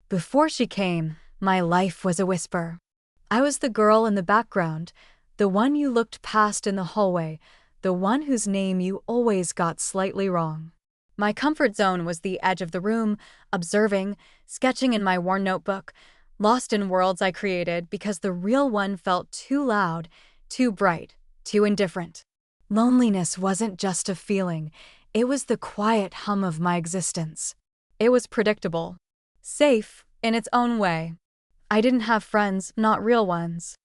Before she came, my life was a whisper. I was the girl in the background, the one you looked past in the hallway, the one whose name you always got slightly wrong. My comfort zone was the edge of the room, observing, sketching in my worn notebook, lost in worlds I created because the real one felt too loud, too bright, too indifferent. Loneliness wasn't just a feeling, it was the quiet hum of my existence. It was predictable, safe in its own way. I didn't have friends, not real ones.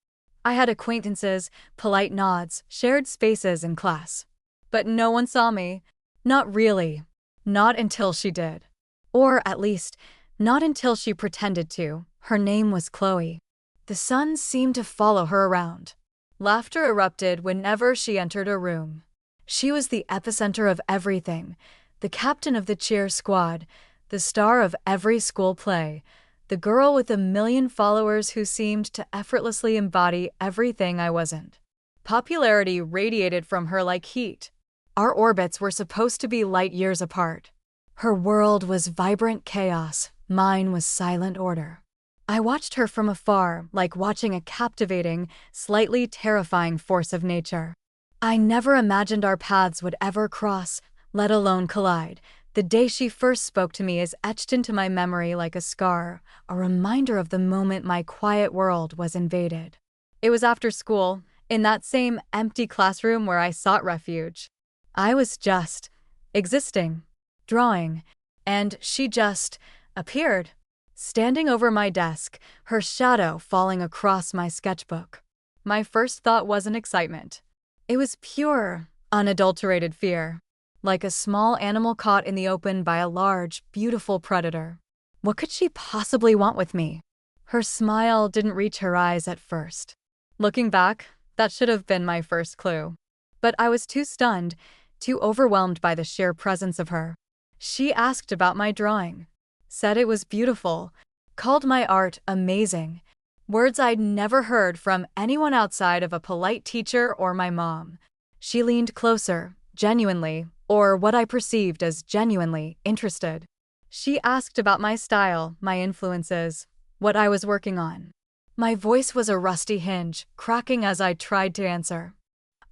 I had acquaintances, polite nods, shared spaces in class. But no one saw me. Not really. Not until she did. Or, at least, not until she pretended to. Her name was Chloe. The sun seemed to follow her around. Laughter erupted whenever she entered a room. She was the epicenter of everything, the captain of the cheer squad, the star of every school play, the girl with a million followers who seemed to effortlessly embody everything I wasn't. Popularity radiated from her like heat. Our orbits were supposed to be light years apart. Her world was vibrant chaos, mine was silent order. I watched her from afar, like watching a captivating, slightly terrifying force of nature. I never imagined our paths would ever cross, let alone collide. The day she first spoke to me is etched into my memory like a scar, a reminder of the moment my quiet world was invaded. It was after school, in that same empty classroom where I sought refuge. I was just existing, drawing, and she just appeared, standing over my desk, her shadow falling across my sketchbook. My first thought wasn't excitement. It was pure, unadulterated fear. Like a small animal caught in the open by a large, beautiful predator. What could she possibly want with me? Her smile didn't reach her eyes at first. Looking back, that should have been my first clue. But I was too stunned, too overwhelmed by the sheer presence of her. She asked about my drawing, said it was beautiful, called my art amazing, words I'd never heard from anyone outside of a polite teacher or my mom. She leaned closer, genuinely, or what I perceived as genuinely, interested. She asked about my style, my influences, what I was working on. My voice was a rusty hinge, cracking as I tried to answer.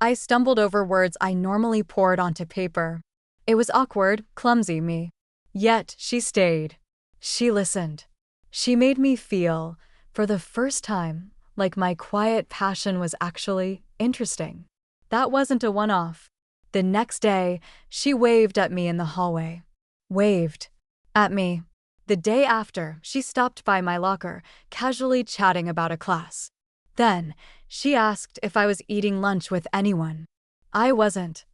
I stumbled over words I normally poured onto paper. It was awkward, clumsy me. Yet she stayed. She listened. She made me feel, for the first time, like my quiet passion was actually interesting. That wasn't a one-off. The next day, she waved at me in the hallway. Waved at me. The day after, she stopped by my locker, casually chatting about a class. Then, she asked if I was eating lunch with anyone. I wasn't.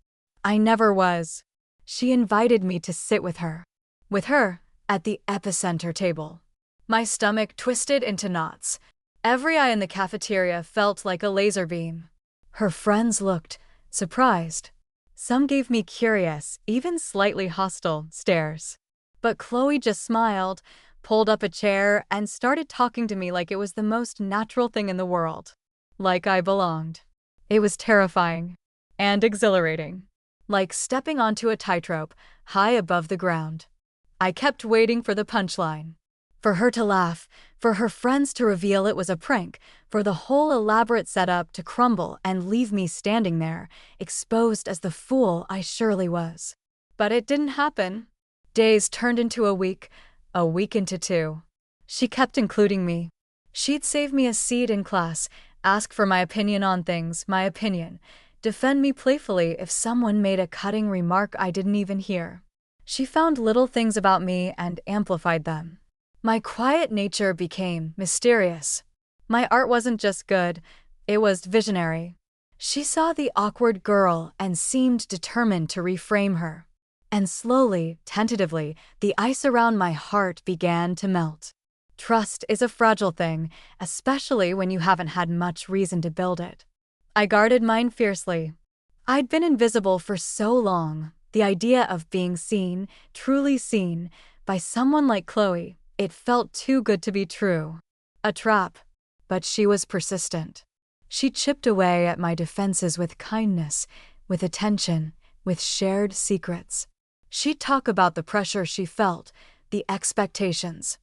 I never was. She invited me to sit with her. With her, at the epicenter table. My stomach twisted into knots. Every eye in the cafeteria felt like a laser beam. Her friends looked surprised. Some gave me curious, even slightly hostile, stares. But Chloe just smiled, pulled up a chair, and started talking to me like it was the most natural thing in the world. Like I belonged. It was terrifying. And exhilarating. Like stepping onto a tightrope, high above the ground. I kept waiting for the punchline. For her to laugh, for her friends to reveal it was a prank, for the whole elaborate setup to crumble and leave me standing there, exposed as the fool I surely was. But it didn't happen. Days turned into a week into two. She kept including me. She'd save me a seat in class, ask for my opinion on things, my opinion, defend me playfully if someone made a cutting remark I didn't even hear. She found little things about me and amplified them. My quiet nature became mysterious. My art wasn't just good, it was visionary. She saw the awkward girl and seemed determined to reframe her. And slowly, tentatively, the ice around my heart began to melt. Trust is a fragile thing, especially when you haven't had much reason to build it. I guarded mine fiercely. I'd been invisible for so long, the idea of being seen, truly seen, by someone like Chloe, it felt too good to be true. A trap. But she was persistent. She chipped away at my defenses with kindness, with attention, with shared secrets. She'd talk about the pressure she felt, the expectations.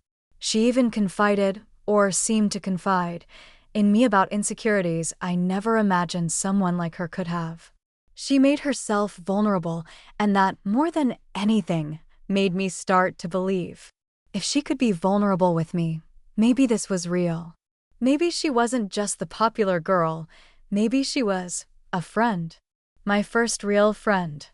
She even confided, or seemed to confide, in me about insecurities I never imagined someone like her could have. She made herself vulnerable, and that, more than anything, made me start to believe. If she could be vulnerable with me, maybe this was real. Maybe she wasn't just the popular girl, maybe she was a friend. My first real friend.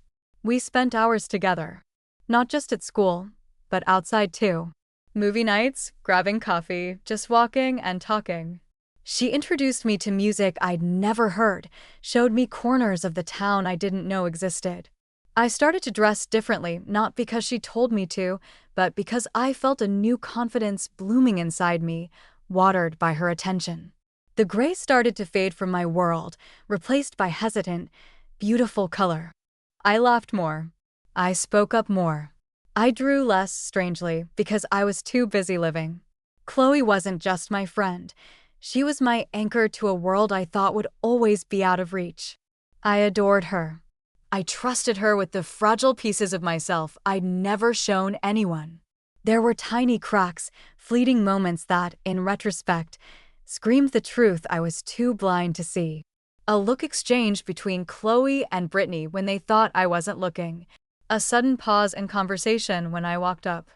We spent hours together. Not just at school, but outside too. Movie nights, grabbing coffee, just walking and talking. She introduced me to music I'd never heard, showed me corners of the town I didn't know existed. I started to dress differently, not because she told me to, but because I felt a new confidence blooming inside me, watered by her attention. The gray started to fade from my world, replaced by hesitant, beautiful color. I laughed more. I spoke up more. I drew less, strangely, because I was too busy living. Chloe wasn't just my friend. She was my anchor to a world I thought would always be out of reach. I adored her. I trusted her with the fragile pieces of myself I'd never shown anyone. There were tiny cracks, fleeting moments that, in retrospect, screamed the truth I was too blind to see. A look exchanged between Chloe and Brittany when they thought I wasn't looking. A sudden pause in conversation when I walked up.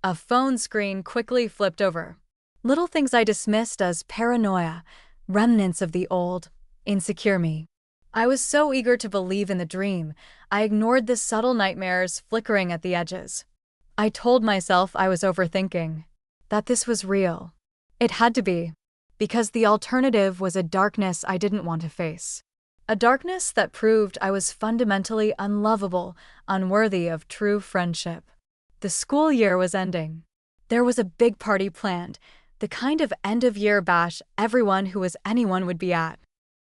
A phone screen quickly flipped over. Little things I dismissed as paranoia, remnants of the old, insecure me. I was so eager to believe in the dream, I ignored the subtle nightmares flickering at the edges. I told myself I was overthinking, that this was real. It had to be, because the alternative was a darkness I didn't want to face. A darkness that proved I was fundamentally unlovable, unworthy of true friendship. The school year was ending. There was a big party planned, the kind of end-of-year bash everyone who was anyone would be at.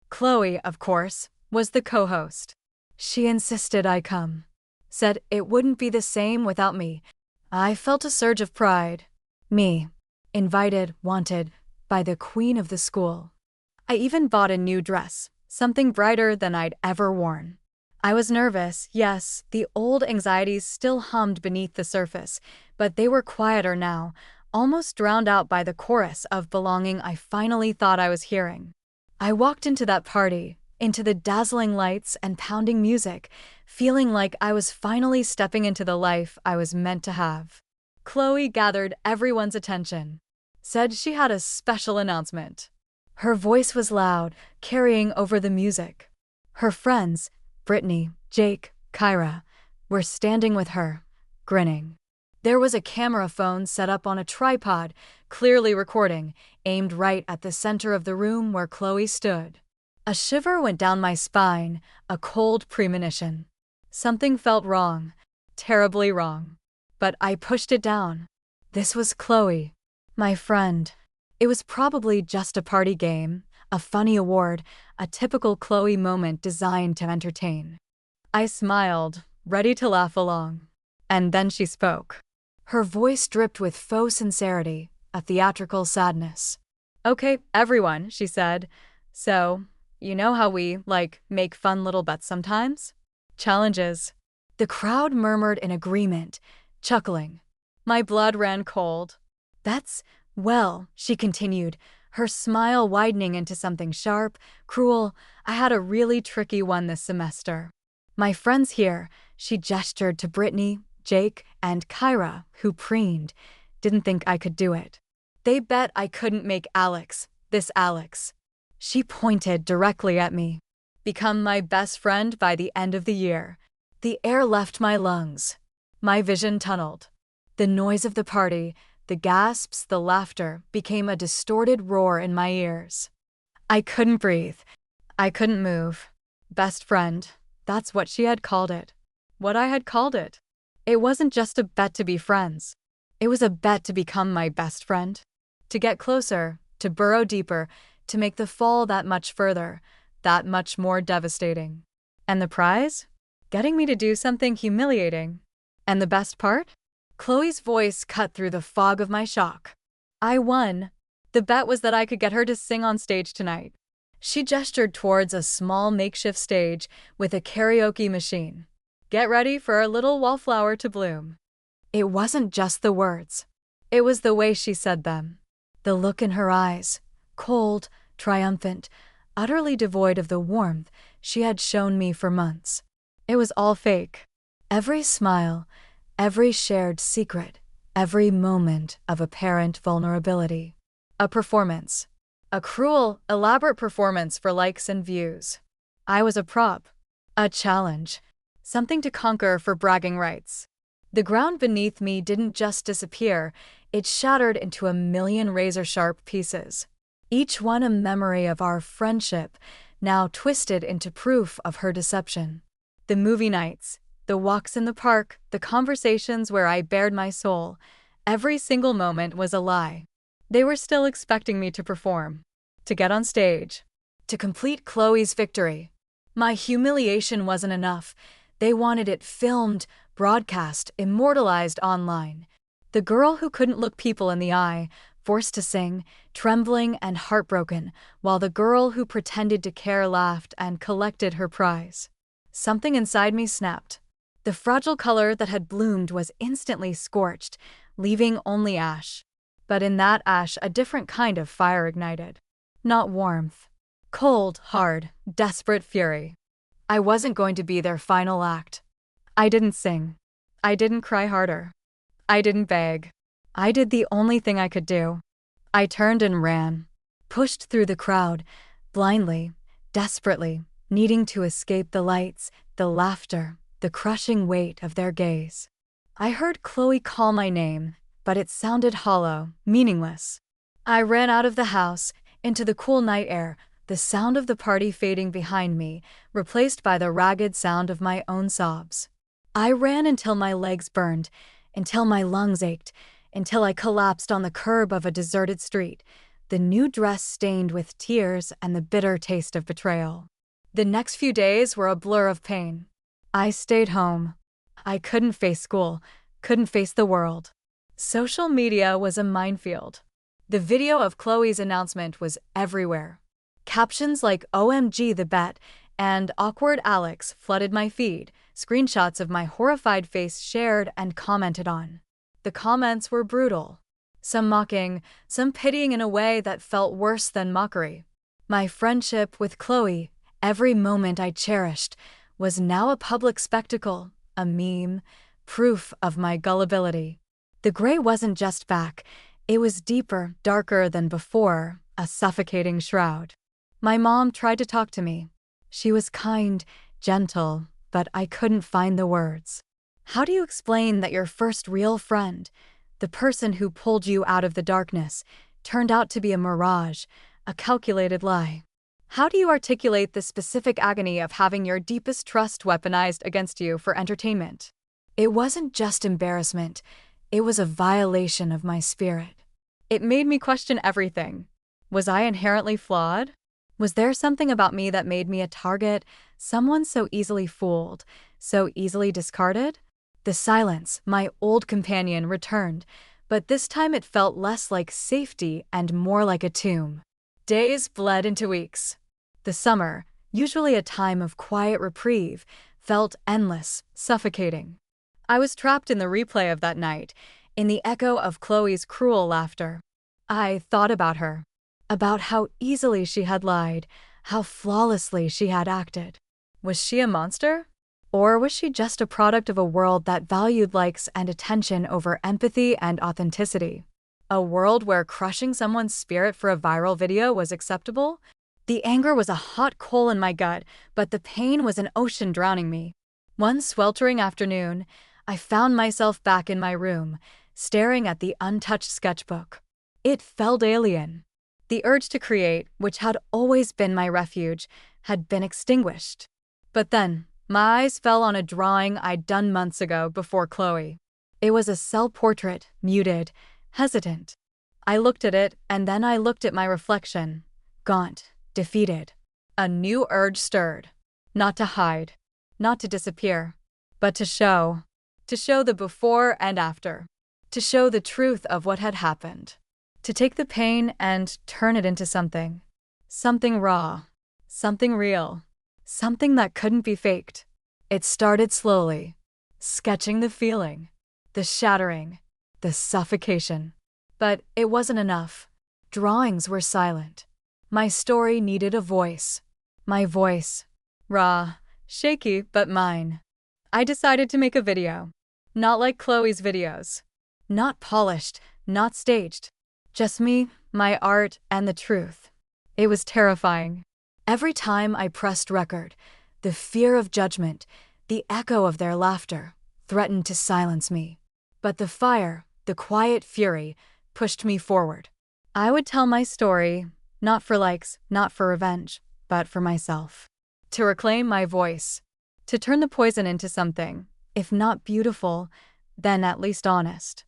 Chloe, of course, was the co-host. She insisted I come. Said it wouldn't be the same without me. I felt a surge of pride. Me. Invited, wanted, by the queen of the school. I even bought a new dress, something brighter than I'd ever worn. I was nervous, yes, the old anxieties still hummed beneath the surface, but they were quieter now, almost drowned out by the chorus of belonging I finally thought I was hearing. I walked into that party, into the dazzling lights and pounding music, feeling like I was finally stepping into the life I was meant to have. Chloe gathered everyone's attention. Said she had a special announcement. Her voice was loud, carrying over the music. Her friends, Brittany, Jake, Kyra, were standing with her, grinning. There was a camera phone set up on a tripod, clearly recording, aimed right at the center of the room where Chloe stood. A shiver went down my spine, a cold premonition. Something felt wrong, terribly wrong. But I pushed it down. This was Chloe, my friend. It was probably just a party game, a funny award, a typical Chloe moment designed to entertain. I smiled, ready to laugh along. And then she spoke. Her voice dripped with faux sincerity, a theatrical sadness. Okay, everyone, she said. So, you know how we, make fun little bets sometimes? Challenges. The crowd murmured in agreement, chuckling. My blood ran cold. Well, she continued, her smile widening into something sharp, cruel. I had a really tricky one this semester. My friends here, she gestured to Brittany, Jake, and Kyra, who preened, didn't think I could do it. They bet I couldn't make this Alex. She pointed directly at me. Become my best friend by the end of the year. The air left my lungs. My vision tunneled. The noise of the party, the gasps, the laughter, became a distorted roar in my ears. I couldn't breathe. I couldn't move. Best friend, that's what she had called it. What I had called it. It wasn't just a bet to be friends. It was a bet to become my best friend. To get closer, to burrow deeper, to make the fall that much further, that much more devastating. And the prize? Getting me to do something humiliating. And the best part? Chloe's voice cut through the fog of my shock. I won. The bet was that I could get her to sing on stage tonight. She gestured towards a small makeshift stage with a karaoke machine. Get ready for a little wallflower to bloom. It wasn't just the words. It was the way she said them. The look in her eyes, cold, triumphant, utterly devoid of the warmth she had shown me for months. It was all fake. Every smile, every shared secret, every moment of apparent vulnerability. A performance. A cruel, elaborate performance for likes and views. I was a prop. A challenge. Something to conquer for bragging rights. The ground beneath me didn't just disappear, it shattered into a million razor-sharp pieces. Each one a memory of our friendship, now twisted into proof of her deception. The movie nights, the walks in the park, the conversations where I bared my soul, every single moment was a lie. They were still expecting me to perform, to get on stage, to complete Chloe's victory. My humiliation wasn't enough. They wanted it filmed, broadcast, immortalized online. The girl who couldn't look people in the eye, forced to sing, trembling and heartbroken, while the girl who pretended to care laughed and collected her prize. Something inside me snapped. The fragile color that had bloomed was instantly scorched, leaving only ash. But in that ash a different kind of fire ignited. Not warmth. Cold, hard, desperate fury. I wasn't going to be their final act. I didn't sing. I didn't cry harder. I didn't beg. I did the only thing I could do. I turned and ran. Pushed through the crowd, blindly, desperately, needing to escape the lights, the laughter, the crushing weight of their gaze. I heard Chloe call my name, but it sounded hollow, meaningless. I ran out of the house, into the cool night air, the sound of the party fading behind me, replaced by the ragged sound of my own sobs. I ran until my legs burned, until my lungs ached, until I collapsed on the curb of a deserted street, the new dress stained with tears and the bitter taste of betrayal. The next few days were a blur of pain. I stayed home. I couldn't face school, couldn't face the world. Social media was a minefield. The video of Chloe's announcement was everywhere. Captions like "OMG the bet" and "Awkward Alex" flooded my feed, screenshots of my horrified face shared and commented on. The comments were brutal. Some mocking, some pitying in a way that felt worse than mockery. My friendship with Chloe, every moment I cherished, was now a public spectacle, a meme, proof of my gullibility. The gray wasn't just back, it was deeper, darker than before, a suffocating shroud. My mom tried to talk to me. She was kind, gentle, but I couldn't find the words. How do you explain that your first real friend, the person who pulled you out of the darkness, turned out to be a mirage, a calculated lie? How do you articulate the specific agony of having your deepest trust weaponized against you for entertainment? It wasn't just embarrassment, it was a violation of my spirit. It made me question everything. Was I inherently flawed? Was there something about me that made me a target, someone so easily fooled, so easily discarded? The silence, my old companion, returned, but this time it felt less like safety and more like a tomb. Days bled into weeks. The summer, usually a time of quiet reprieve, felt endless, suffocating. I was trapped in the replay of that night, in the echo of Chloe's cruel laughter. I thought about her, about how easily she had lied, how flawlessly she had acted. Was she a monster? Or was she just a product of a world that valued likes and attention over empathy and authenticity? A world where crushing someone's spirit for a viral video was acceptable? The anger was a hot coal in my gut, but the pain was an ocean drowning me. One sweltering afternoon, I found myself back in my room, staring at the untouched sketchbook. It felt alien. The urge to create, which had always been my refuge, had been extinguished. But then, my eyes fell on a drawing I'd done months ago before Chloe. It was a self-portrait, muted, hesitant. I looked at it, and then I looked at my reflection, gaunt, defeated. A new urge stirred. Not to hide, not to disappear, but to show the before and after. To show the truth of what had happened. To take the pain and turn it into something. Something raw. Something real. Something that couldn't be faked. It started slowly. Sketching the feeling. The shattering. The suffocation. But it wasn't enough. Drawings were silent. My story needed a voice. My voice. Raw, shaky, but mine. I decided to make a video. Not like Chloe's videos. Not polished, not staged. Just me, my art, and the truth. It was terrifying. Every time I pressed record, the fear of judgment, the echo of their laughter, threatened to silence me. But the fire, the quiet fury, pushed me forward. I would tell my story, not for likes, not for revenge, but for myself. To reclaim my voice. To turn the poison into something, if not beautiful, then at least honest.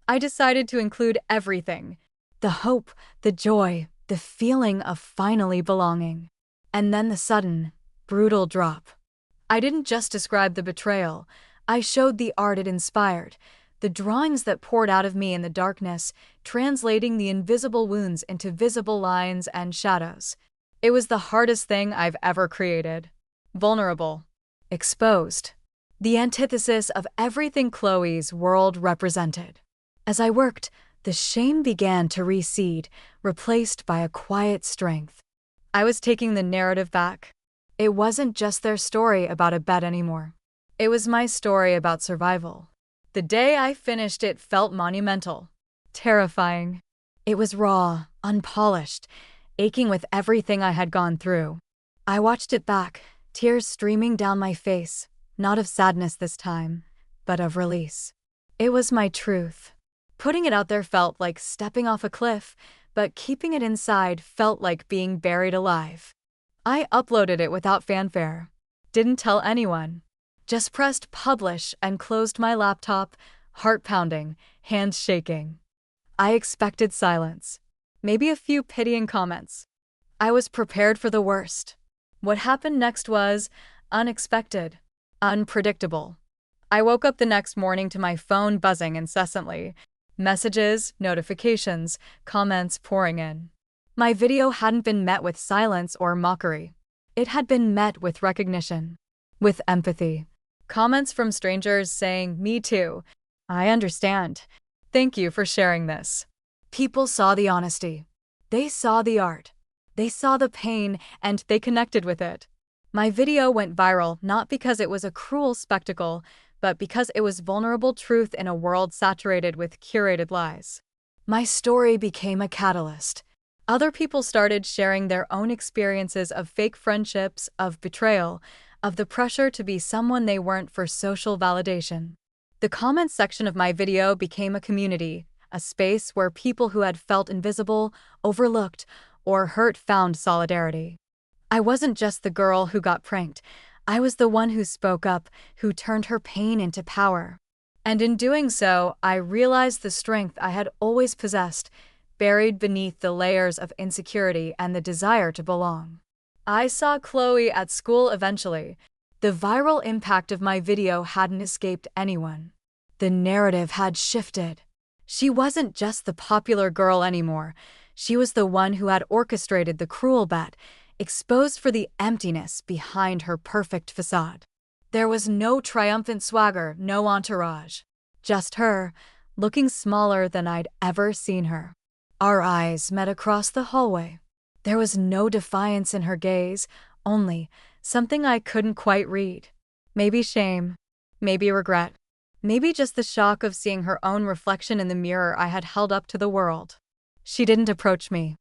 I decided to include everything. The hope, the joy, the feeling of finally belonging. And then the sudden, brutal drop. I didn't just describe the betrayal. I showed the art it inspired, the drawings that poured out of me in the darkness, translating the invisible wounds into visible lines and shadows. It was the hardest thing I've ever created. Vulnerable. Exposed. The antithesis of everything Chloe's world represented. As I worked, the shame began to recede, replaced by a quiet strength. I was taking the narrative back. It wasn't just their story about a bed anymore. It was my story about survival. The day I finished it felt monumental. Terrifying. It was raw, unpolished, aching with everything I had gone through. I watched it back, tears streaming down my face, not of sadness this time, but of release. It was my truth. Putting it out there felt like stepping off a cliff, but keeping it inside felt like being buried alive. I uploaded it without fanfare. Didn't tell anyone. Just pressed publish and closed my laptop, heart pounding, hands shaking. I expected silence. Maybe a few pitying comments. I was prepared for the worst. What happened next was unexpected, unpredictable. I woke up the next morning to my phone buzzing incessantly. Messages, notifications, comments pouring in. My video hadn't been met with silence or mockery. It had been met with recognition, with empathy. Comments from strangers saying, "Me too. I understand. Thank you for sharing this." People saw the honesty. They saw the art. They saw the pain, and they connected with it. My video went viral not because it was a cruel spectacle, but because it was vulnerable truth in a world saturated with curated lies. My story became a catalyst. Other people started sharing their own experiences of fake friendships, of betrayal, of the pressure to be someone they weren't for social validation. The comments section of my video became a community, a space where people who had felt invisible, overlooked, or hurt found solidarity. I wasn't just the girl who got pranked. I was the one who spoke up, who turned her pain into power. And in doing so, I realized the strength I had always possessed, buried beneath the layers of insecurity and the desire to belong. I saw Chloe at school eventually. The viral impact of my video hadn't escaped anyone. The narrative had shifted. She wasn't just the popular girl anymore. She was the one who had orchestrated the cruel bet, exposed for the emptiness behind her perfect facade. There was no triumphant swagger, no entourage. Just her, looking smaller than I'd ever seen her. Our eyes met across the hallway. There was no defiance in her gaze, only something I couldn't quite read. Maybe shame, maybe regret, maybe just the shock of seeing her own reflection in the mirror I had held up to the world. She didn't approach me.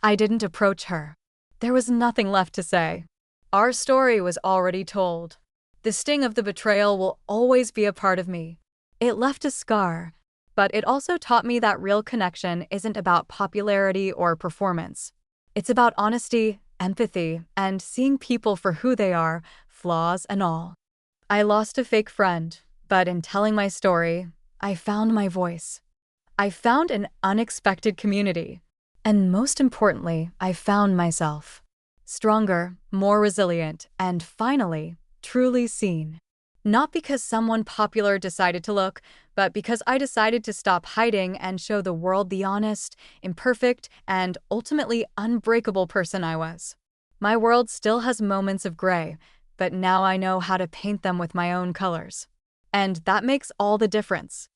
I didn't approach her. There was nothing left to say. Our story was already told. The sting of the betrayal will always be a part of me. It left a scar, but it also taught me that real connection isn't about popularity or performance. It's about honesty, empathy, and seeing people for who they are, flaws and all. I lost a fake friend, but in telling my story, I found my voice. I found an unexpected community. And most importantly, I found myself. Stronger, more resilient, and finally, truly seen. Not because someone popular decided to look, but because I decided to stop hiding and show the world the honest, imperfect, and ultimately unbreakable person I was. My world still has moments of gray, but now I know how to paint them with my own colors. And that makes all the difference.